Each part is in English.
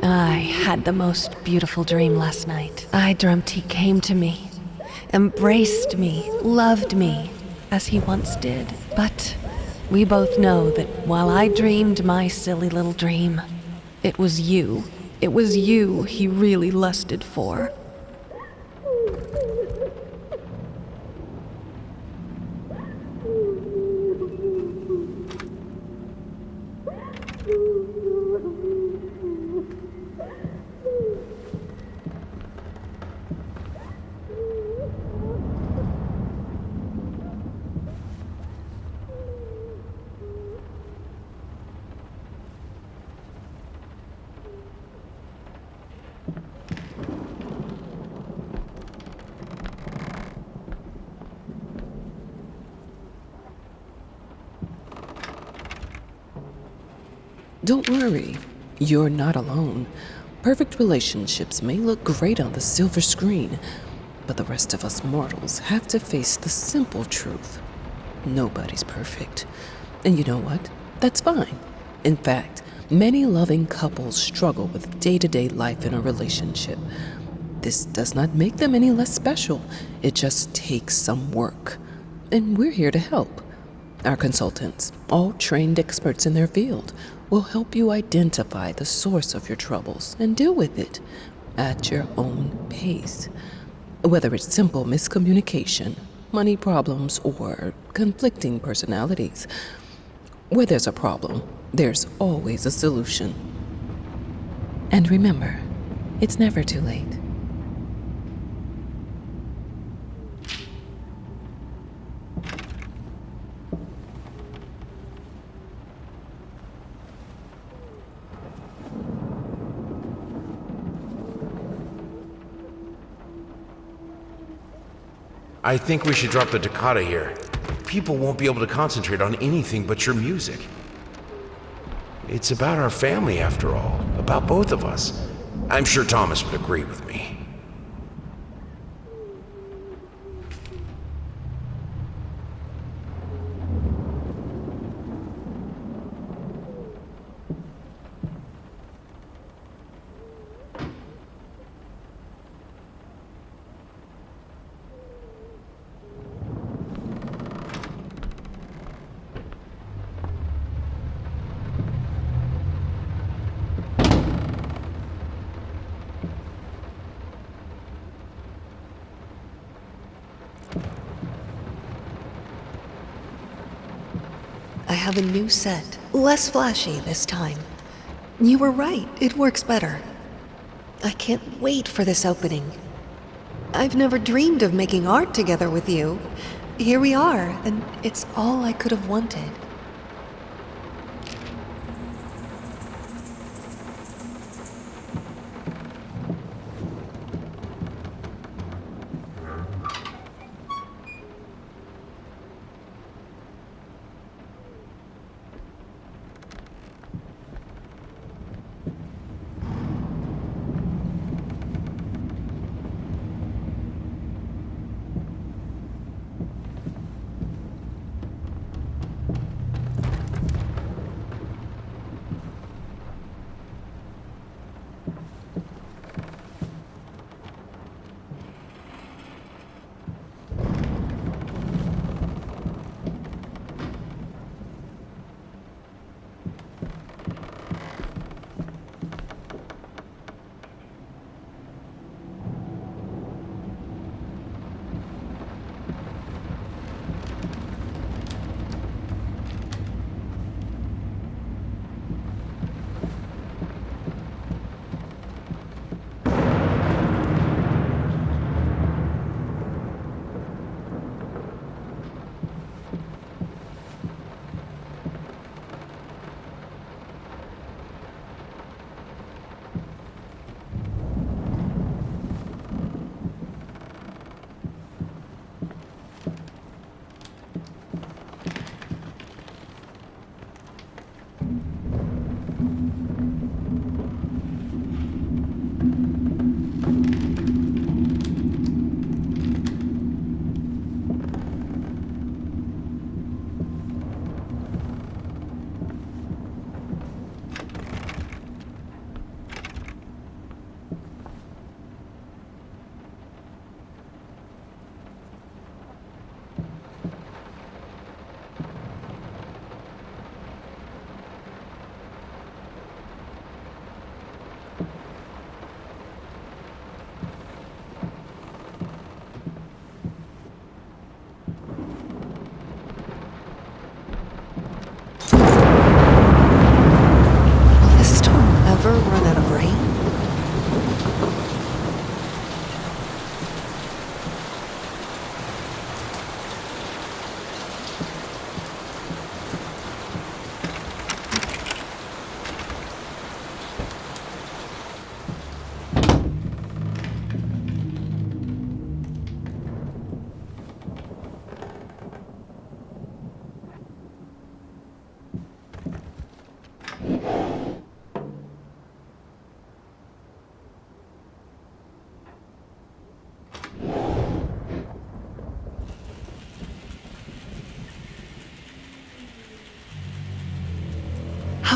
I had the most beautiful dream last night. I dreamt he came to me, embraced me, loved me, as he once did. But we both know that while I dreamed my silly little dream, it was you. It was you he really lusted for. Don't worry, you're not alone. Perfect relationships may look great on the silver screen, but the rest of us mortals have to face the simple truth. Nobody's perfect. And you know what? That's fine. In fact, many loving couples struggle with day-to-day life in a relationship. This does not make them any less special. It just takes some work. And we're here to help. Our consultants, all trained experts in their field, will help you identify the source of your troubles and deal with it at your own pace. Whether it's simple miscommunication, money problems, or conflicting personalities, where there's a problem, there's always a solution. And remember, it's never too late. I think we should drop the toccata here. People won't be able to concentrate on anything but your music. It's about our family, after all. About both of us. I'm sure Thomas would agree with me. I have a new set, less flashy this time. You were right, it works better. I can't wait for this opening. I've never dreamed of making art together with you. Here we are, and it's all I could have wanted.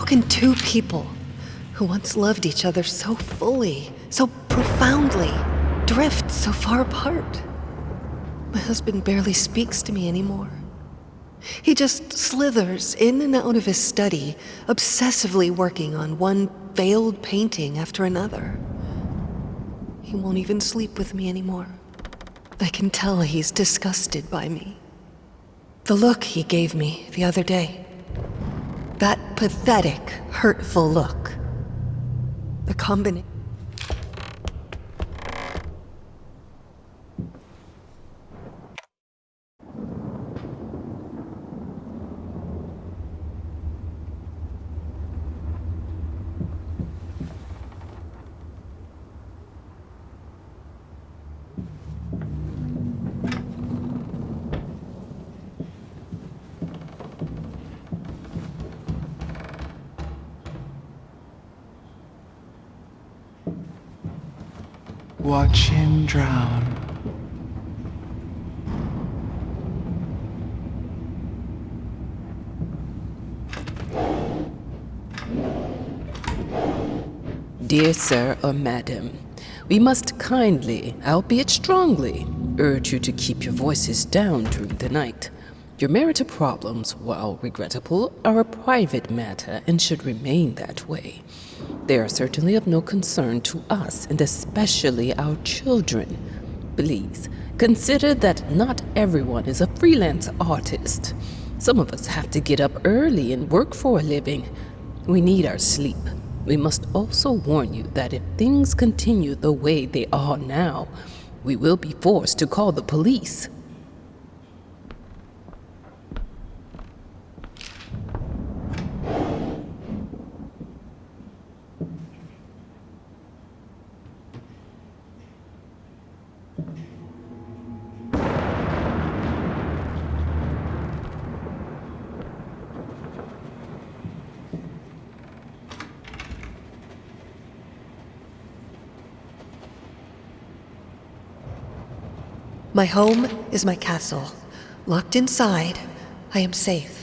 How can two people who once loved each other so fully, so profoundly, drift so far apart? My husband barely speaks to me anymore. He just slithers in and out of his study, obsessively working on one failed painting after another. He won't even sleep with me anymore. I can tell he's disgusted by me. The look he gave me the other day. That pathetic, hurtful look. The combination. Watch him drown. Dear sir or madam, we must kindly, albeit strongly, urge you to keep your voices down during the night. Your marital problems, while regrettable, are a private matter and should remain that way. They are certainly of no concern to us, and especially our children. Please, consider that not everyone is a freelance artist. Some of us have to get up early and work for a living. We need our sleep. We must also warn you that if things continue the way they are now, we will be forced to call the police. My home is my castle. Locked inside, I am safe.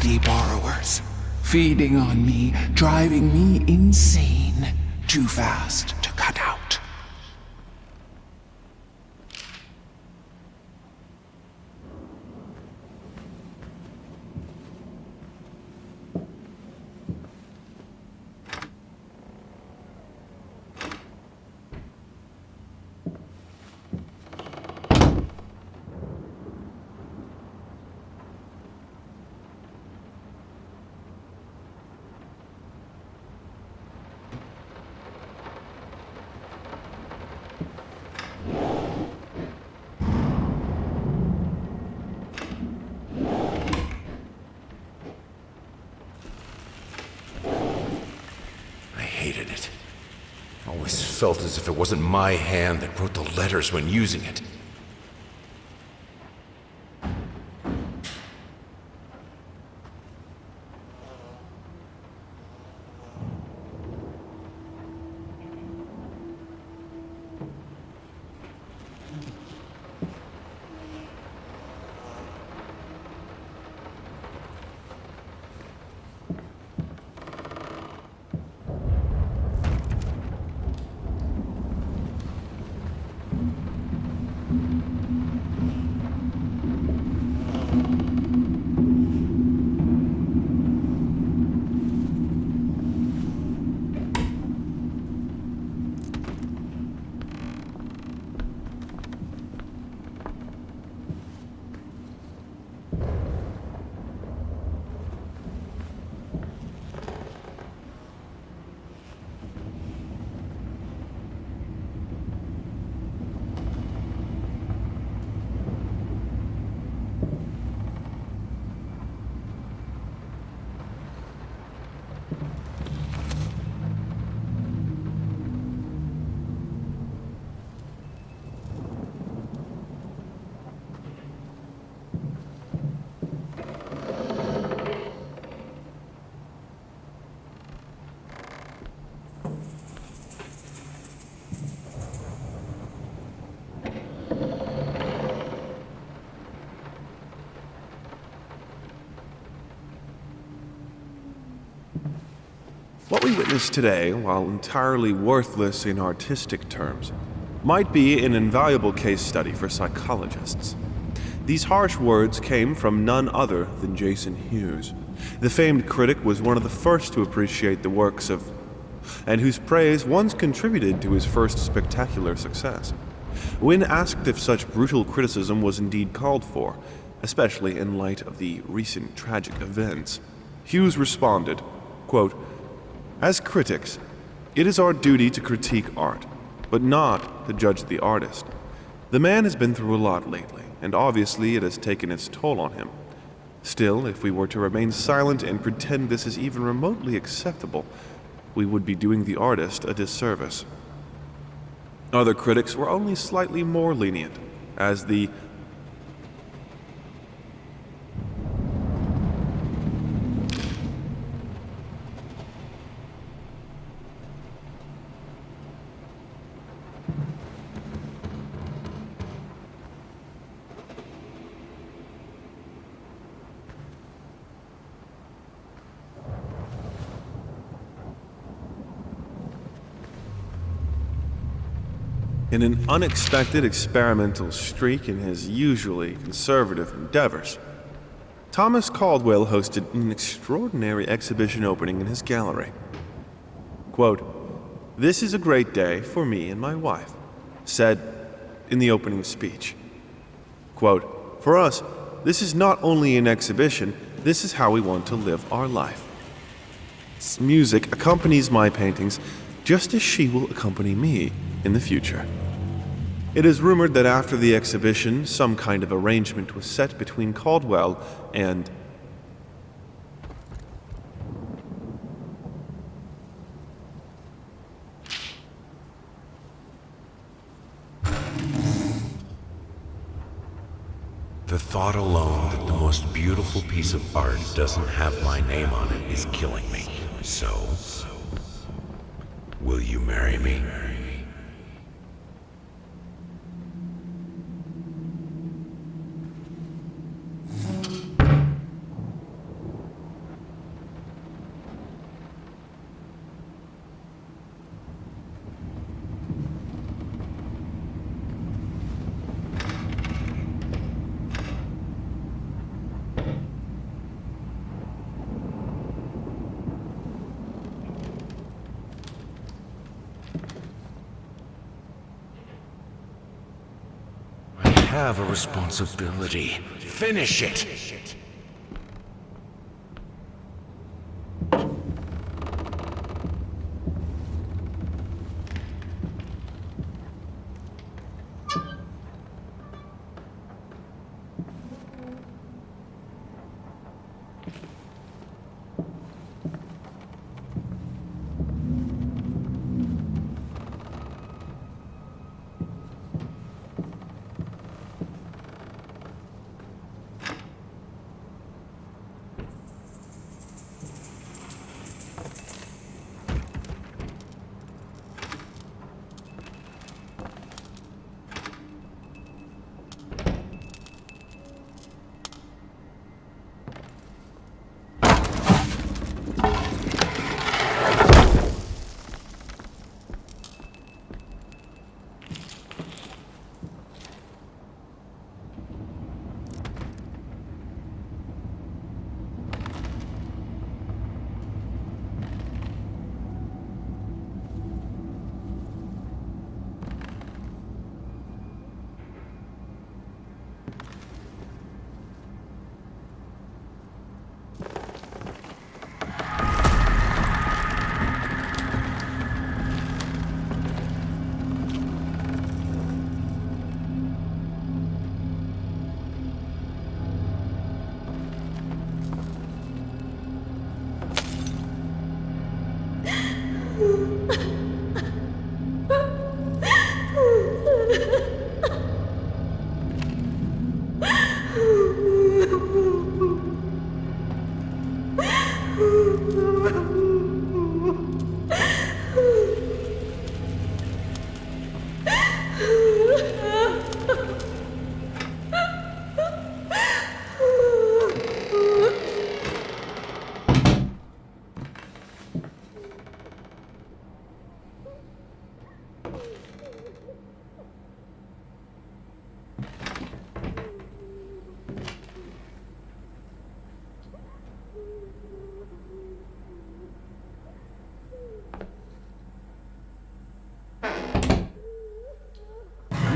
greedy borrowers, feeding on me, driving me insane, too fast to cut out. Hated it. Always felt as if it wasn't my hand that wrote the letters when using it. What we witness today, while entirely worthless in artistic terms, might be an invaluable case study for psychologists. These harsh words came from none other than Jason Hughes. The famed critic was one of the first to appreciate the works of, and whose praise once contributed to his first spectacular success. When asked if such brutal criticism was indeed called for, especially in light of the recent tragic events, Hughes responded, quote, "As critics, it is our duty to critique art, but not to judge the artist. The man has been through a lot lately, and obviously it has taken its toll on him. Still, if we were to remain silent and pretend this is even remotely acceptable, we would be doing the artist a disservice." Other critics were only slightly more lenient, as the in an unexpected experimental streak in his usually conservative endeavors, Thomas Caldwell hosted an extraordinary exhibition opening in his gallery. Quote, "This is a great day for me and my wife," said in the opening speech. Quote, "For us, this is not only an exhibition, this is how we want to live our life. Music accompanies my paintings just as she will accompany me in the future." It is rumored that after the exhibition, some kind of arrangement was set between Caldwell and The thought alone that the most beautiful piece of art doesn't have my name on it is killing me. So, will you marry me? have a responsibility. Finish it!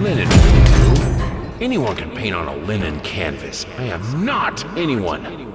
Linen will do. Anyone can paint on a linen canvas. I am not anyone.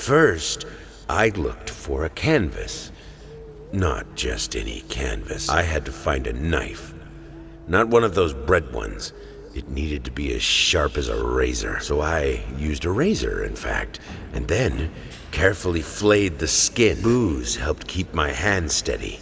First, I looked for a canvas. Not just any canvas. I had to find a knife. Not one of those bread ones. It needed to be as sharp as a razor. So I used a razor, in fact, and then carefully flayed the skin. Booze helped keep my hand steady.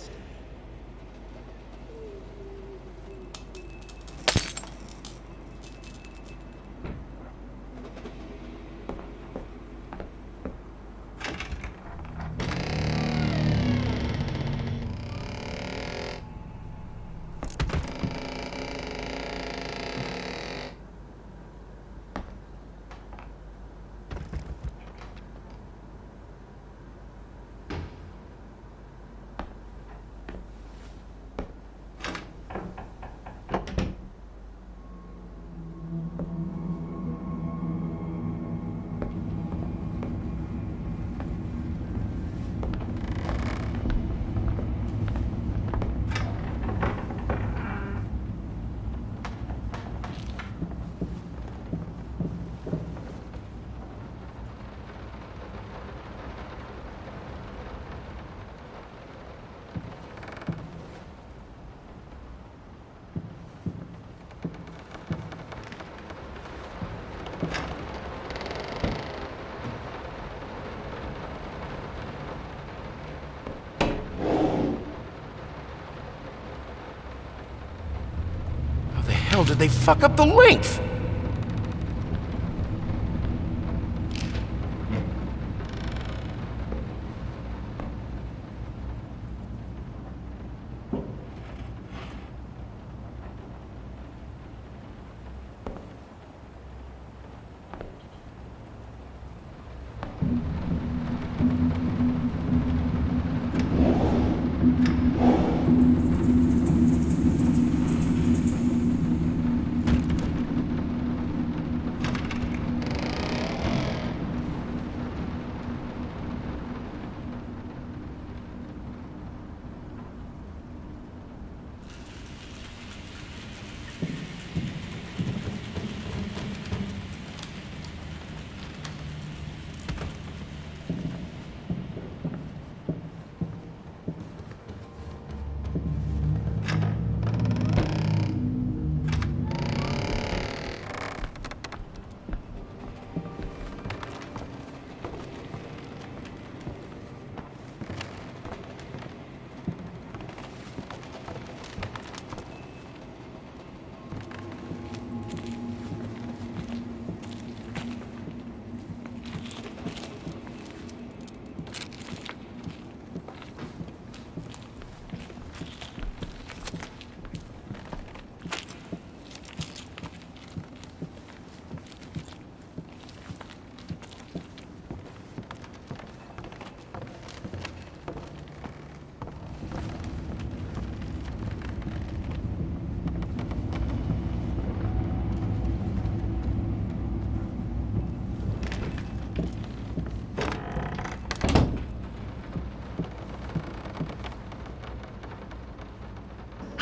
did they fuck up the length?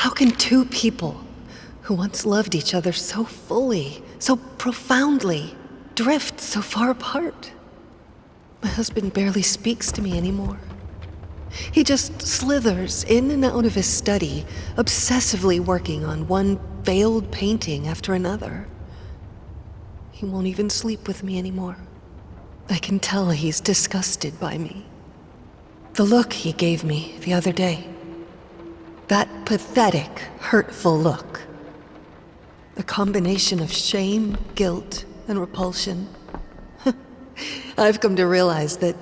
How can two people who once loved each other so fully, so profoundly, drift so far apart? My husband barely speaks to me anymore. He just slithers in and out of his study, obsessively working on one failed painting after another. He won't even sleep with me anymore. I can tell he's disgusted by me. The look he gave me the other day. That pathetic, hurtful look. A combination of shame, guilt, and repulsion. I've come to realize that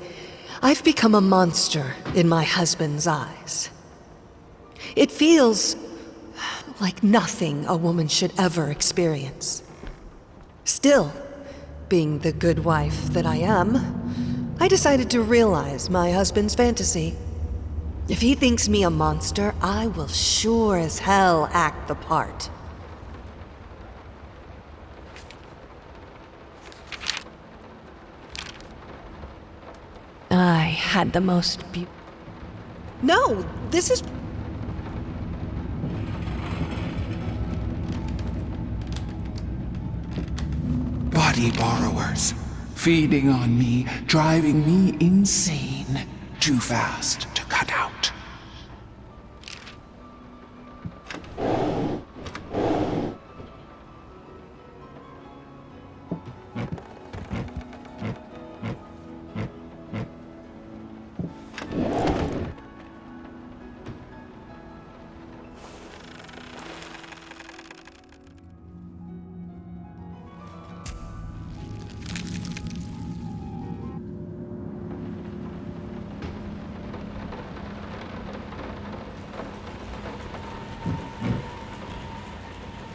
I've become a monster in my husband's eyes. It feels like nothing a woman should ever experience. Still, being the good wife that I am, I decided to realize my husband's fantasy. If he thinks me a monster, I will sure as hell act the part. I had the most No, this is... Body borrowers, feeding on me, driving me insane, too fast to cut out.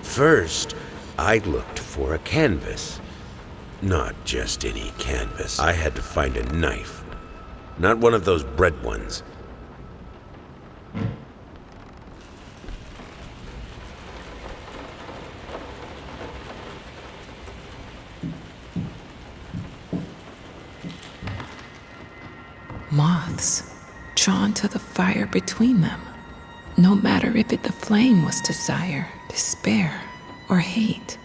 First, I looked for a canvas. Not just any canvas. I had to find a knife. Not one of those bread ones. moths drawn to the fire between them, no matter if the flame was desire, despair, or hate.